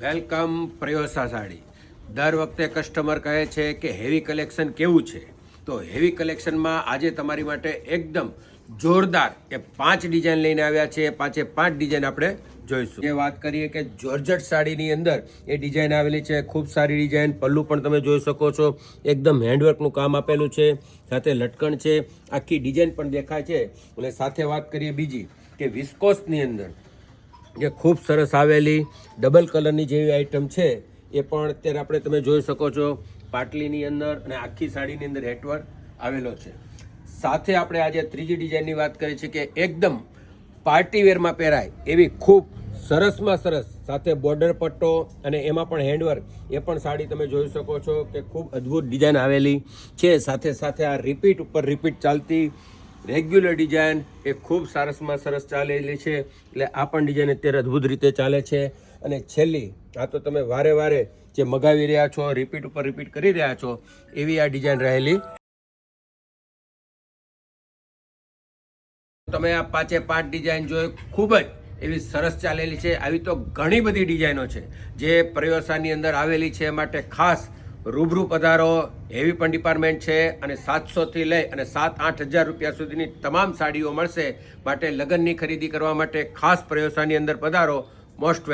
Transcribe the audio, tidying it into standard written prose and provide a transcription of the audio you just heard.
Welcome પ્રયોસા sari. દર વખતે customer કહે છે કે હેવી કલેક્શન કેવું છે, તો હેવી કલેક્શનમાં આજે તમારી માટે એકદમ જોરદાર એ 5 ડિઝાઇન લઈને આવ્યા છે. 5 ડિઝાઇન આપણે જોઈશું. એ વાત કરીએ કે જોર્જટ સાડીની અંદર એ ડિઝાઇન આવેલી છે, ખૂબ સારી ડિઝાઇન. પલ્લુ પણ તમે જોઈ શકો છો, એકદમ હેન્ડવર્કનું કામ આપેલું છે, સાથે લટકણ છે, આખી ડિઝાઇન પણ દેખાય છે. અને સાથે વાત કરીએ બીજી કે વિસ્કોસની અંદર જે ખૂબ સરસ આવેલી ડબલ કલરની જેવી આઈટમ છે, એ પણ અત્યારે આપણે તમે જોઈ શકો છો પાટલીની અંદર અને આખી સાડીની અંદર હેટવર્ક આવેલો છે. સાથે આપણે આજે ત્રીજી ડિઝાઇનની વાત કરીએ છીએ કે એકદમ પાર્ટી વેરમાં પહેરાય એવી ખૂબ સરસમાં સરસ સાથે બોર્ડર પટ્ટો અને એમાં પણ હેન્ડવર્ક, એ પણ સાડી તમે જોઈ શકો છો કે ખૂબ અદ્ભુત ડિઝાઇન આવેલી છે. સાથે સાથે આ રિપીટ ઉપર રિપીટ ચાલતી રેગ્યુલર ડિઝાઇન એ ખૂબ સરસમાં સરસ ચાલેલી છે. એટલે આ પણ ડિઝાઇન અત્યારે અદ્ભુત રીતે ચાલે છે. અને છેલ્લી આ તો તમે વારે વારે જે મગાવી રહ્યા છો, રિપીટ ઉપર રિપીટ કરી રહ્યા છો, એવી આ ડિઝાઇન રહેલી. તમે આ 5 ડિઝાઇન જોઈ, ખૂબ જ એવી સરસ ચાલેલી છે. આવી તો ઘણી બધી ડિઝાઇનો છે જે પ્રયોસાની અંદર આવેલી છે, માટે ખાસ રૂબરૂ પધારો. હેવી પણ ડિપાર્ટમેન્ટ છે અને 700થી લઈ અને 7-8 હજાર રૂપિયા સુધીની તમામ સાડીઓ મળશે. માટે લગ્નની ખરીદી કરવા માટે ખાસ પ્રયોસાની અંદર પધારો. મોસ્ટ